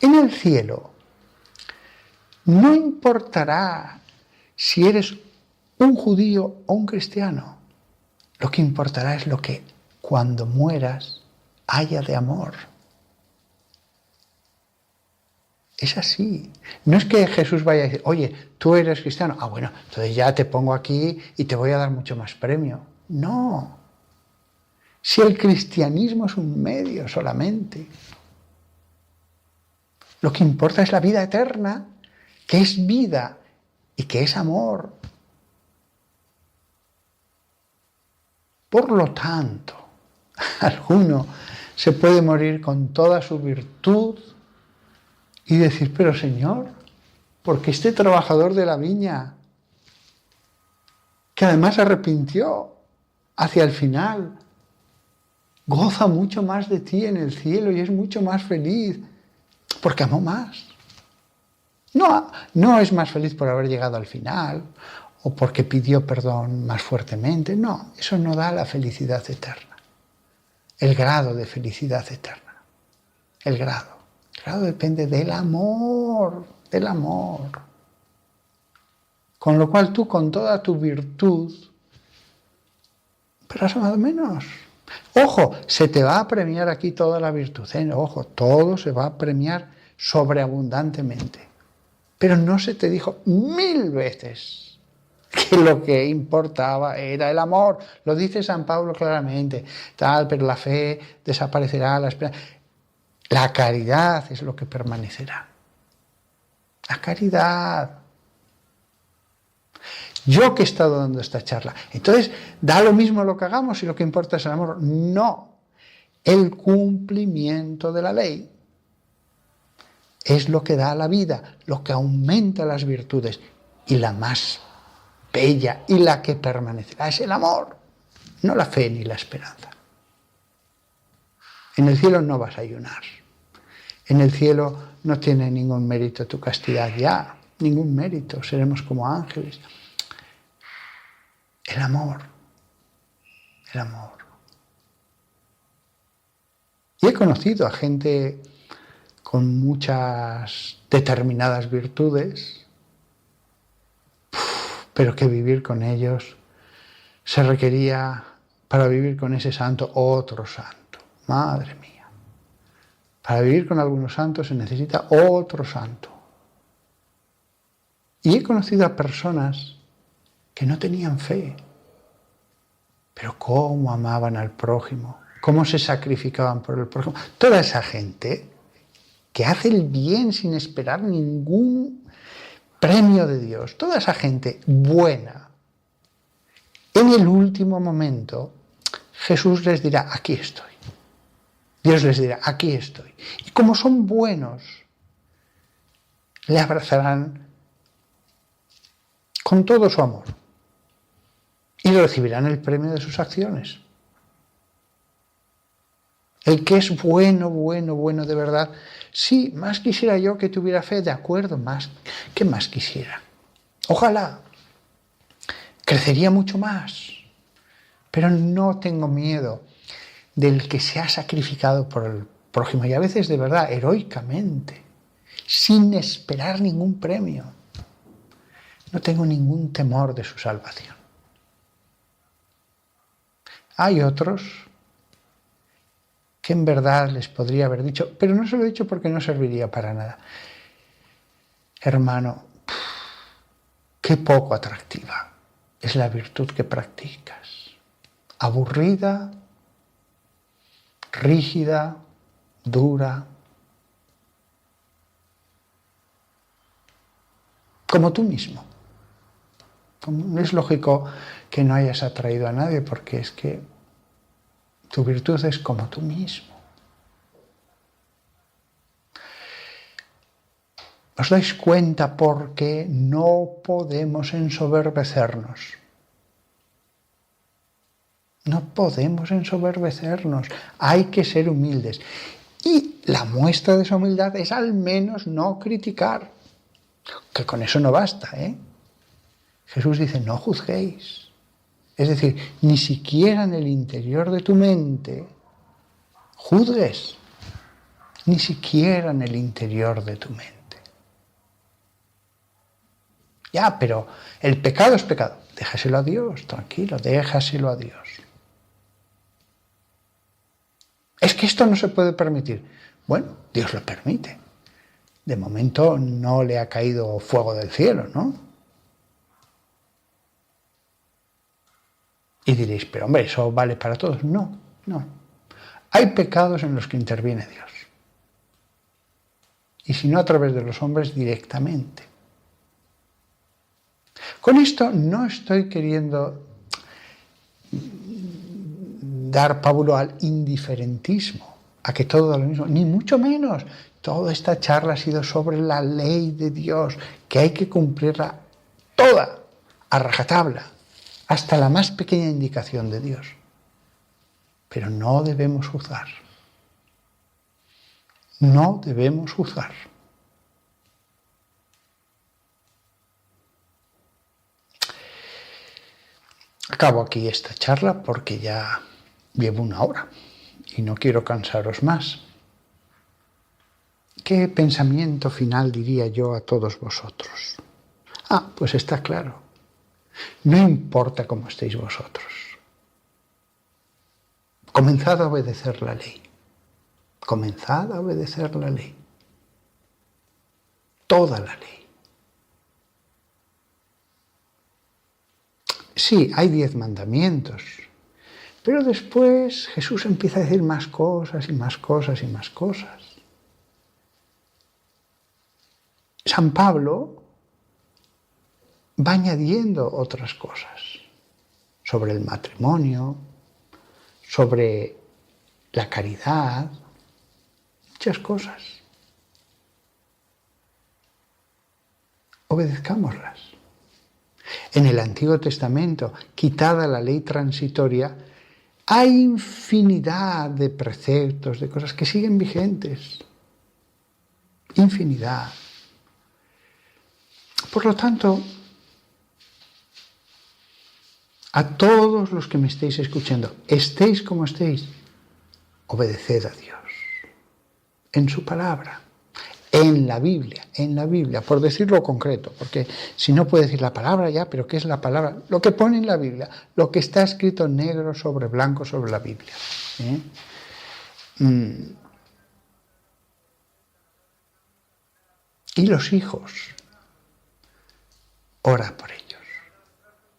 En el cielo no importará si eres un judío o un cristiano. Lo que importará es lo que cuando mueras haya de amor. Es así. No es que Jesús vaya a decir, oye, tú eres cristiano. Ah, bueno, entonces ya te pongo aquí y te voy a dar mucho más premio. No. Si el cristianismo es un medio solamente. Lo que importa es la vida eterna, que es vida y que es amor. Por lo tanto, alguno se puede morir con toda su virtud y decir, pero Señor, porque este trabajador de la viña, que además se arrepintió hacia el final, goza mucho más de ti en el cielo y es mucho más feliz, porque amó más. No es más feliz por haber llegado al final o porque pidió perdón más fuertemente. No, eso no da la felicidad eterna. El grado de felicidad eterna. El grado depende del amor. Con lo cual tú con toda tu virtud, pero has amado menos. Ojo, se te va a premiar aquí toda la virtud. Ojo, todo se va a premiar sobreabundantemente. Pero no se te dijo 1000 veces que lo que importaba era el amor. Lo dice San Pablo claramente. Pero la fe desaparecerá, la esperanza. La caridad es lo que permanecerá. La caridad. Yo que he estado dando esta charla. Entonces, ¿da lo mismo lo que hagamos y lo que importa es el amor? No. El cumplimiento de la ley es lo que da la vida, lo que aumenta las virtudes. Y la más bella y la que permanecerá es el amor, no la fe ni la esperanza. En el cielo no vas a ayunar. En el cielo no tiene ningún mérito tu castidad ya, ningún mérito, seremos como ángeles. El amor, el amor. Y he conocido a gente con muchas determinadas virtudes, pero que vivir con ellos se requería, para vivir con ese santo, otro santo. Madre mía. Para vivir con algunos santos se necesita otro santo. Y he conocido a personas que no tenían fe, pero cómo amaban al prójimo, cómo se sacrificaban por el prójimo. Toda esa gente que hace el bien sin esperar ningún premio de Dios, toda esa gente buena, en el último momento Jesús les dirá, aquí estoy. Dios les dirá, aquí estoy. Y como son buenos, le abrazarán con todo su amor y recibirán el premio de sus acciones. El que es bueno, bueno, bueno de verdad, sí, más quisiera yo que tuviera fe, de acuerdo, ¿qué más quisiera? Ojalá, crecería mucho más, pero no tengo miedo del que se ha sacrificado por el prójimo, y a veces de verdad, heroicamente, sin esperar ningún premio. No tengo ningún temor de su salvación. Hay otros que en verdad les podría haber dicho, pero no se lo he dicho porque no serviría para nada. Hermano, qué poco atractiva es la virtud que practicas. Aburrida, rígida, dura, como tú mismo. Es lógico que no hayas atraído a nadie porque es que tu virtud es como tú mismo. ¿Os dais cuenta por qué no podemos ensoberbecernos? No podemos ensoberbecernos, hay que ser humildes. Y la muestra de esa humildad es al menos no criticar, que con eso no basta, ¿eh? Jesús dice, no juzguéis. Es decir, ni siquiera en el interior de tu mente juzgues, ni siquiera en el interior de tu mente. Ya, pero el pecado es pecado. Déjaselo a Dios, tranquilo, déjaselo a Dios. Es que esto no se puede permitir. Bueno, Dios lo permite. De momento no le ha caído fuego del cielo, ¿no? Y diréis, pero hombre, ¿eso vale para todos? No, no. Hay pecados en los que interviene Dios. Y si no a través de los hombres, directamente. Con esto no estoy queriendo dar pábulo al indiferentismo, a que todo da lo mismo, ni mucho menos. Toda esta charla ha sido sobre la ley de Dios, que hay que cumplirla toda, a rajatabla, hasta la más pequeña indicación de Dios. Pero no debemos juzgar. No debemos juzgar. Acabo aquí esta charla porque ya llevo 1 hora y no quiero cansaros más. ¿Qué pensamiento final diría yo a todos vosotros? Pues está claro. No importa cómo estéis vosotros. Comenzad a obedecer la ley. Comenzad a obedecer la ley. Toda la ley. Sí, hay 10 mandamientos, pero después Jesús empieza a decir más cosas y más cosas y más cosas. San Pablo va añadiendo otras cosas sobre el matrimonio, sobre la caridad, muchas cosas. Obedezcámoslas. En el Antiguo Testamento, quitada la ley transitoria, hay infinidad de preceptos, de cosas que siguen vigentes. Infinidad. Por lo tanto, a todos los que me estéis escuchando, estéis como estéis, obedeced a Dios en su palabra, en la Biblia, por decirlo concreto, porque si no puede decir la palabra ya, pero ¿qué es la palabra? Lo que pone en la Biblia, lo que está escrito negro sobre blanco sobre la Biblia. Y los hijos, ora por ellos,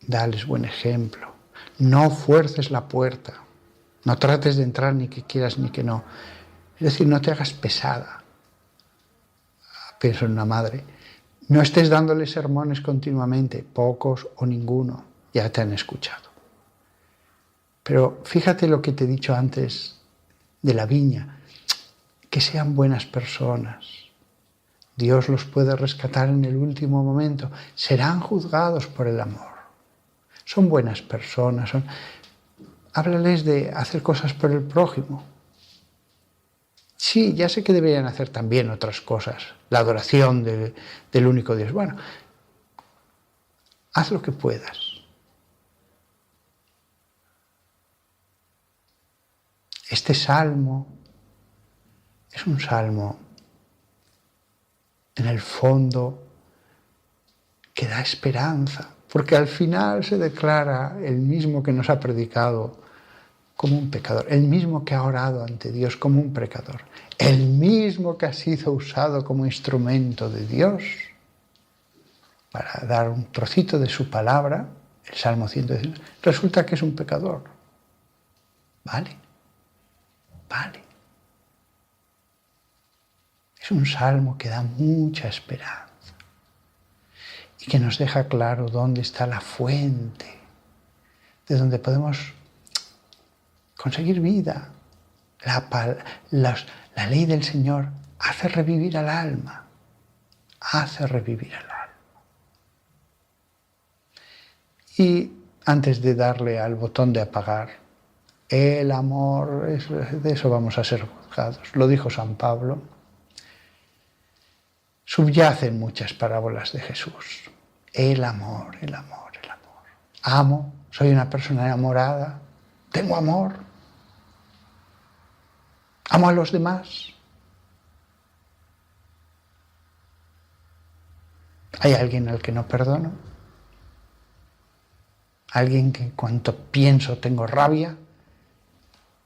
dales buen ejemplo, no fuerces la puerta, no trates de entrar ni que quieras ni que no. Es decir, no te hagas pesada. Pienso en una madre. No estés dándole sermones continuamente, pocos o ninguno, ya te han escuchado. Pero fíjate lo que te he dicho antes de la viña, que sean buenas personas. Dios los puede rescatar en el último momento. Serán juzgados por el amor. Son buenas personas. Háblales de hacer cosas por el prójimo. Sí, ya sé que deberían hacer también otras cosas, la adoración del único Dios. Bueno, haz lo que puedas. Este salmo es un salmo, en el fondo, que da esperanza, porque al final se declara el mismo que nos ha predicado como un pecador, el mismo que ha orado ante Dios como un pecador, el mismo que ha sido usado como instrumento de Dios para dar un trocito de su palabra, el Salmo 119, resulta que es un pecador. Vale. Es un salmo que da mucha esperanza y que nos deja claro dónde está la fuente, de donde podemos conseguir vida. La ley del Señor hace revivir al alma. Y antes de darle al botón de apagar, el amor, de eso vamos a ser juzgados. Lo dijo San Pablo. Subyacen muchas parábolas de Jesús. El amor. Amo, soy una persona enamorada, tengo amor. Amo a los demás. ¿Hay alguien al que no perdono? ¿Alguien que en cuanto pienso tengo rabia?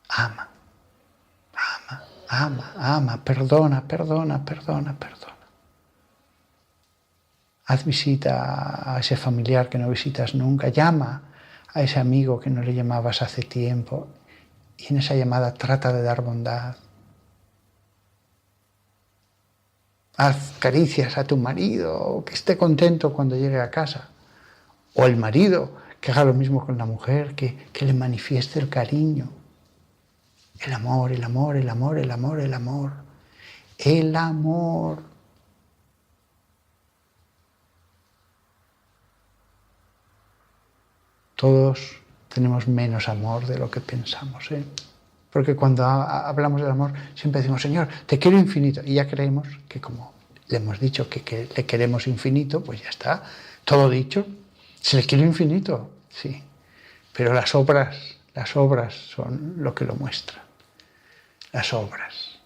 Ama, perdona. Haz visita a ese familiar que no visitas nunca, llama a ese amigo que no le llamabas hace tiempo y en esa llamada trata de dar bondad. Haz caricias a tu marido, que esté contento cuando llegue a casa. O el marido, que haga lo mismo con la mujer, que le manifieste el cariño. El amor. Todos tenemos menos amor de lo que pensamos, ¿eh? Porque cuando hablamos del amor siempre decimos, Señor, te quiero infinito. Y ya creemos que como le hemos dicho que le queremos infinito, pues ya está, todo dicho. Se le quiere infinito, sí. Pero las obras son lo que lo muestran. Las obras.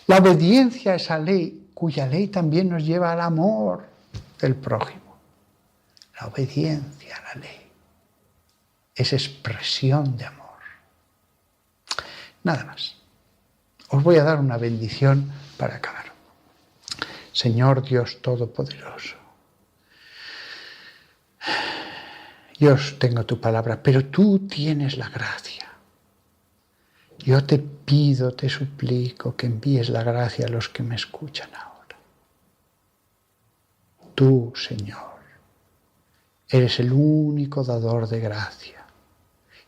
La obediencia a esa ley, cuya ley también nos lleva al amor del prójimo. La obediencia a la ley es expresión de amor. Nada más. Os voy a dar una bendición para acabar. Señor Dios Todopoderoso, yo tengo tu palabra, pero tú tienes la gracia. Yo te pido, te suplico que envíes la gracia a los que me escuchan ahora. tú, Señor. Eres el único dador de gracia,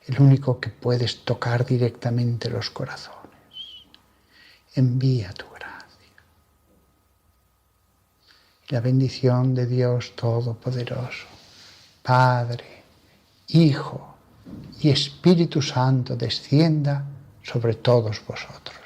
el único que puedes tocar directamente los corazones. Envía tu gracia. Y la bendición de Dios Todopoderoso, Padre, Hijo y Espíritu Santo descienda sobre todos vosotros.